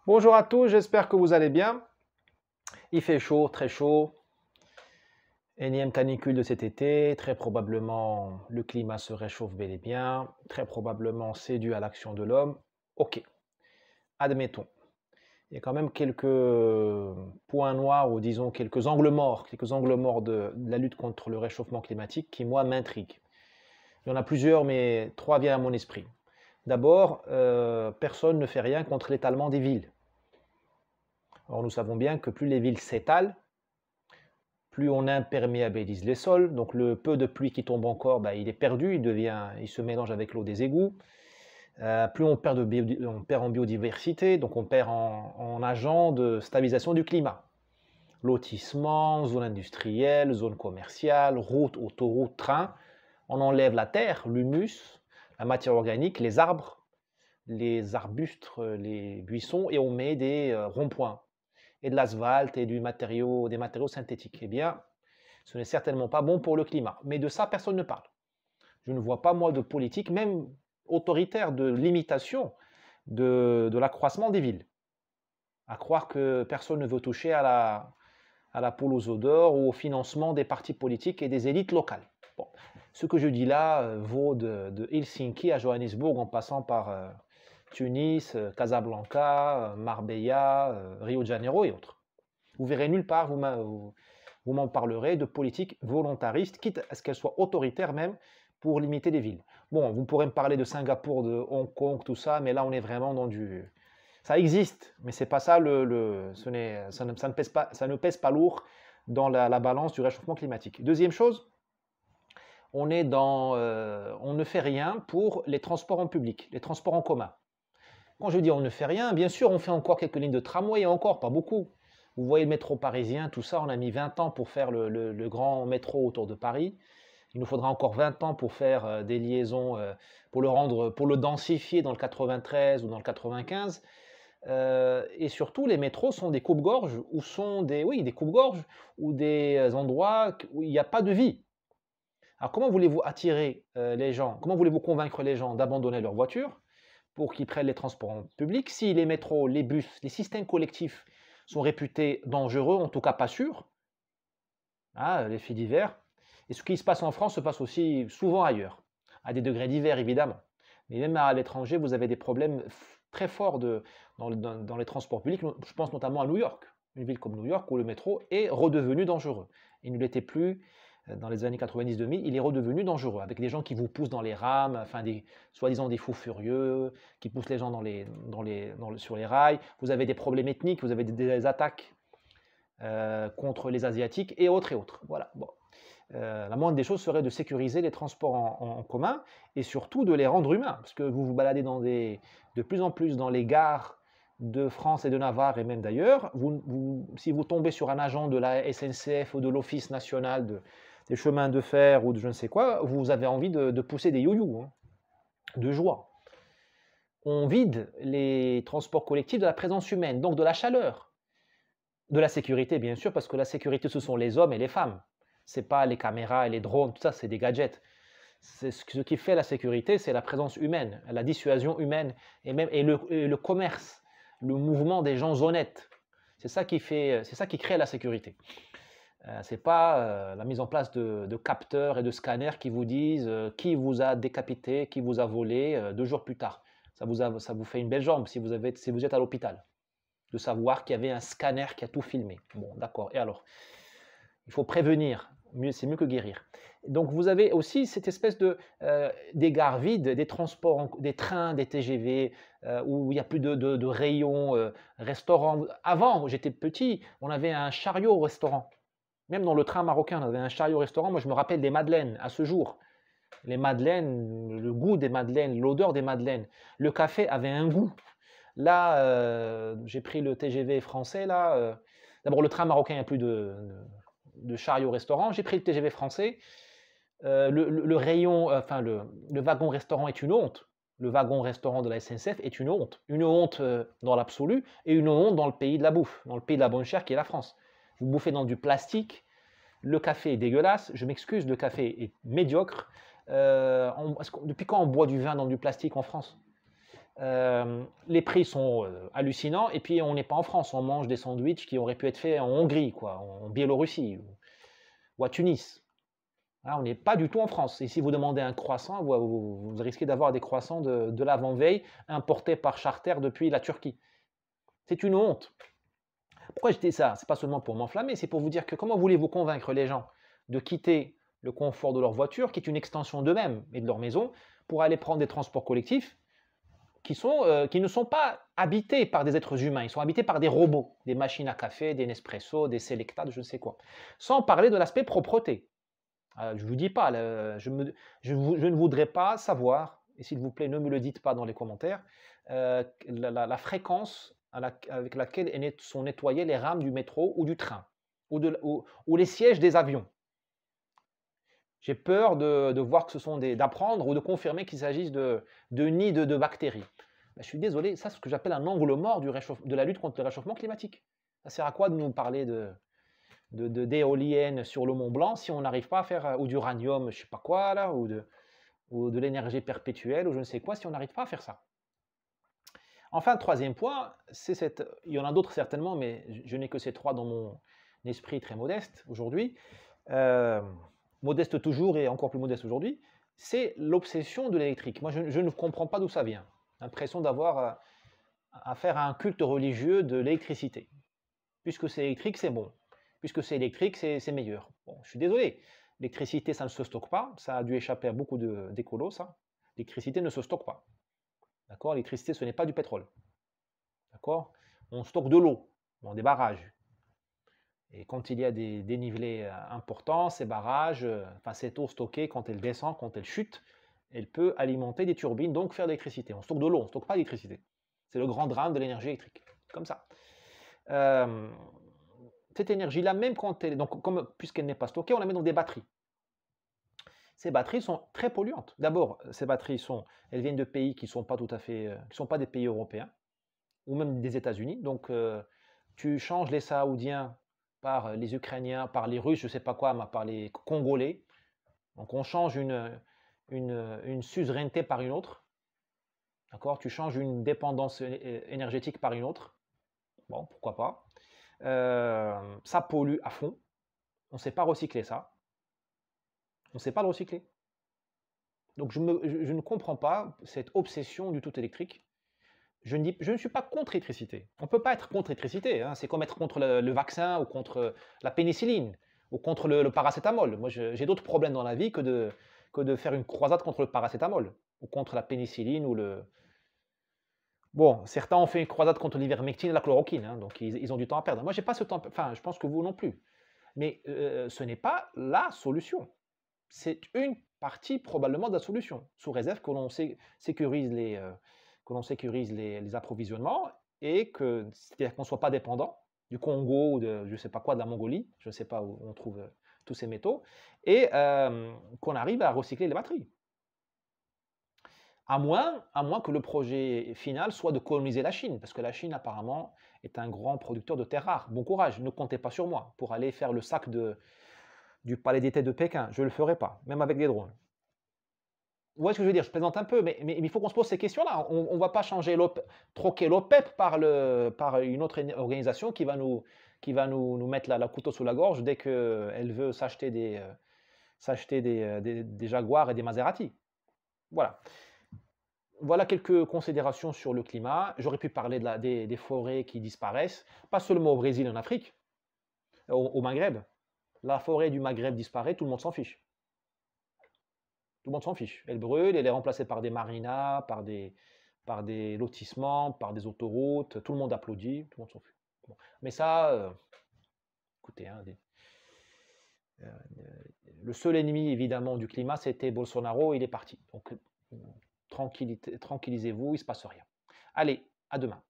Bonjour à tous, j'espère que vous allez bien. Il fait chaud, très chaud. Énième canicule de cet été. Très probablement, le climat se réchauffe bel et bien. Très probablement, c'est dû à l'action de l'homme. Ok, admettons. Il y a quand même quelques points noirs ou disons quelques angles morts de la lutte contre le réchauffement climatique qui, moi, m'intriguent. Il y en a plusieurs, mais trois viennent à mon esprit. D'abord, personne ne fait rien contre l'étalement des villes. Or, nous savons bien que plus les villes s'étalent, plus on imperméabilise les sols, donc le peu de pluie qui tombe encore, il est perdu, il se mélange avec l'eau des égouts. Plus on perd en biodiversité, donc on perd en agent de stabilisation du climat. Lotissement, zone industrielle, zone commerciale, routes, autoroutes, trains. On enlève la terre, l'humus, la matière organique, les arbres, les arbustes, les buissons, et on met des ronds-points et de l'asphalte et des matériaux synthétiques. Eh bien, ce n'est certainement pas bon pour le climat. Mais de ça, personne ne parle. Je ne vois pas, moi, de politique, même autoritaire, de limitation de l'accroissement des villes. À croire que personne ne veut toucher à la poule aux odeurs ou au financement des partis politiques et des élites locales. Bon. Ce que je dis là vaut de Helsinki à Johannesburg en passant par Tunis, Casablanca, Marbella, Rio de Janeiro et autres. Vous verrez nulle part, vous m'en parlerez, de politique volontariste, quitte à ce qu'elle soit autoritaire même, pour limiter les villes. Bon, vous pourrez me parler de Singapour, de Hong Kong, tout ça, mais là on est vraiment dans du... Ça existe, mais c'est pas ça, ça ne pèse pas lourd dans la balance du réchauffement climatique. Deuxième chose, on ne fait rien pour les transports en public, les transports en commun. Quand je dis on ne fait rien, bien sûr, on fait encore quelques lignes de tramway, et encore, pas beaucoup. Vous voyez le métro parisien, tout ça, on a mis 20 ans pour faire le grand métro autour de Paris. Il nous faudra encore 20 ans pour faire des liaisons, pour le densifier dans le 93 ou dans le 95. Et surtout, les métros sont des coupe-gorges ou sont des coupe-gorges ou des endroits où il n'y a pas de vie. Alors, comment voulez-vous attirer les gens? Comment voulez-vous convaincre les gens d'abandonner leur voiture pour qu'ils prennent les transports en public si les métros, les bus, les systèmes collectifs sont réputés dangereux, en tout cas pas sûrs? Ah, les faits divers. Et ce qui se passe en France se passe aussi souvent ailleurs, à des degrés divers évidemment. Mais même à l'étranger, vous avez des problèmes très forts dans les transports publics. Je pense notamment à New York, une ville comme New York où le métro est redevenu dangereux. Il ne l'était plus dans les années 90-2000, il est redevenu dangereux, avec des gens qui vous poussent dans les rames, enfin soi-disant des fous furieux, qui poussent les gens sur les rails. Vous avez des problèmes ethniques, vous avez des attaques contre les Asiatiques et autres et autres. Voilà. Bon. La moindre des choses serait de sécuriser les transports en commun et surtout de les rendre humains, parce que vous vous baladez de plus en plus dans les gares de France et de Navarre et même d'ailleurs. Si vous tombez sur un agent de la SNCF ou de l'Office national des chemins de fer ou de je ne sais quoi, vous avez envie de pousser des youyous, hein, de joie. On vide les transports collectifs de la présence humaine, donc de la chaleur, de la sécurité bien sûr, parce que la sécurité ce sont les hommes et les femmes. C'est pas les caméras et les drones, tout ça c'est des gadgets. Ce qui fait la sécurité, c'est la présence humaine, la dissuasion humaine et le commerce, le mouvement des gens honnêtes. C'est ça qui crée la sécurité. C'est pas la mise en place de capteurs et de scanners qui vous disent qui vous a décapité, qui vous a volé 2 jours plus tard. Ça vous fait une belle jambe si vous êtes à l'hôpital, de savoir qu'il y avait un scanner qui a tout filmé. Bon, d'accord. Et alors, il faut prévenir. C'est mieux que guérir. Donc vous avez aussi cette espèce des gares vides, des transports, des trains, des TGV, où il n'y a plus de rayons restaurants. Avant, où j'étais petit, on avait un chariot au restaurant. Même dans le train marocain, on avait un chariot au restaurant. Moi, je me rappelle des madeleines à ce jour. Les madeleines, le goût des madeleines, l'odeur des madeleines. Le café avait un goût. Là, j'ai pris le TGV français. Là, d'abord, le train marocain, il n'y a plus de chariot au restaurant. J'ai pris le TGV français. Le rayon, enfin le wagon restaurant est une honte. Le wagon restaurant de la SNCF est une honte. Une honte dans l'absolu et une honte dans le pays de la bouffe, dans le pays de la bonne chère qui est la France. Vous bouffez dans du plastique, le café est dégueulasse, je m'excuse, le café est médiocre. Depuis quand on boit du vin dans du plastique en France? Les prix sont hallucinants, et puis on n'est pas en France, on mange des sandwichs qui auraient pu être faits en Hongrie, quoi, en Biélorussie ou à Tunis. Hein, on n'est pas du tout en France. Et si vous demandez un croissant, vous risquez d'avoir des croissants de l'avant-veille importés par charter depuis la Turquie. C'est une honte. Pourquoi je dis ça? C'est pas seulement pour m'enflammer, c'est pour vous dire que comment voulez-vous convaincre les gens de quitter le confort de leur voiture, qui est une extension d'eux-mêmes et de leur maison, pour aller prendre des transports collectifs qui ne sont pas habités par des êtres humains, ils sont habités par des robots, des machines à café, des Nespresso, des Selecta, je ne sais quoi. Sans parler de l'aspect propreté. Je ne vous dis pas, je ne voudrais pas savoir, et s'il vous plaît, ne me le dites pas dans les commentaires, la fréquence avec laquelle sont nettoyées les rames du métro ou du train, ou les sièges des avions. J'ai peur de voir que ce sont d'apprendre ou de confirmer qu'il s'agisse de nids de bactéries. Ben, je suis désolé, ça c'est ce que j'appelle un angle mort de la lutte contre le réchauffement climatique. Ça sert à quoi de nous parler d'éoliennes sur le Mont Blanc si on n'arrive pas à faire, ou d'uranium, je sais pas quoi, là, ou de l'énergie perpétuelle, ou je ne sais quoi, si on n'arrive pas à faire ça. Enfin, troisième point, il y en a d'autres certainement, mais je n'ai que ces trois dans mon esprit très modeste aujourd'hui. Modeste toujours et encore plus modeste aujourd'hui, c'est l'obsession de l'électrique. Moi, je ne comprends pas d'où ça vient. L'impression d'avoir affaire à un culte religieux de l'électricité. Puisque c'est électrique, c'est bon. Puisque c'est électrique, c'est meilleur. Bon, je suis désolé. L'électricité, ça ne se stocke pas. Ça a dû échapper à beaucoup d'écolos, ça. L'électricité ne se stocke pas. D'accord? L'électricité, ce n'est pas du pétrole. D'accord? On stocke de l'eau dans des barrages. Et quand il y a des dénivelés importants, ces barrages, enfin cette eau stockée, quand elle descend, quand elle chute, elle peut alimenter des turbines, donc faire de l'électricité. On stocke de l'eau, on ne stocke pas d'électricité. C'est le grand drame de l'énergie électrique. Comme ça. Cette énergie-là, même quand elle, donc puisqu'elle n'est pas stockée, on la met dans des batteries. Ces batteries sont très polluantes. D'abord, ces batteries elles viennent de pays qui ne sont pas tout à fait, qui sont pas des pays européens, ou même des États-Unis. Donc, tu changes les Saoudiens par les Ukrainiens, par les Russes, je ne sais pas quoi, mais par les Congolais. Donc on change une suzeraineté par une autre. D'accord? Tu changes une dépendance énergétique par une autre. Bon, pourquoi pas. Ça pollue à fond. On ne sait pas recycler ça. On ne sait pas le recycler. Donc je ne comprends pas cette obsession du tout électrique. Je ne suis pas contre l'électricité. On ne peut pas être contre l'électricité. Hein. C'est comme être contre le vaccin ou contre la pénicilline ou contre le paracétamol. Moi, j'ai d'autres problèmes dans la vie que de faire une croisade contre le paracétamol ou contre la pénicilline ou le... Bon, certains ont fait une croisade contre l'ivermectine et la chloroquine, hein, donc ils ont du temps à perdre. Moi, j'ai pas ce temps, enfin, je pense que vous non plus. Mais ce n'est pas la solution. C'est une partie probablement de la solution, sous réserve que l'on sécurise les approvisionnements et c'est-à-dire qu'on ne soit pas dépendant du Congo ou de je ne sais pas quoi, de la Mongolie, je ne sais pas où on trouve tous ces métaux, et qu'on arrive à recycler les batteries. À moins que le projet final soit de coloniser la Chine, parce que la Chine apparemment est un grand producteur de terres rares. Bon courage, ne comptez pas sur moi pour aller faire le sac du palais d'été de Pékin. Je ne le ferai pas, même avec des drones. Vous voyez ce que je veux dire? Je plaisante un peu, mais il faut qu'on se pose ces questions-là. On ne va pas troquer l'OPEP par une autre organisation qui va nous mettre la couteau sous la gorge dès qu'elle veut s'acheter des Jaguars et des Maserati. Voilà. Voilà quelques considérations sur le climat. J'aurais pu parler des forêts qui disparaissent, pas seulement au Brésil et en Afrique, au Maghreb. La forêt du Maghreb disparaît, tout le monde s'en fiche. Tout le monde s'en fiche. Elle brûle, elle est remplacée par des marinas, par des lotissements, par des autoroutes. Tout le monde applaudit, tout le monde s'en fiche. Bon. Mais ça, écoutez, hein, le seul ennemi évidemment du climat, c'était Bolsonaro, il est parti. Donc tranquillisez-vous, il ne se passe rien. Allez, à demain.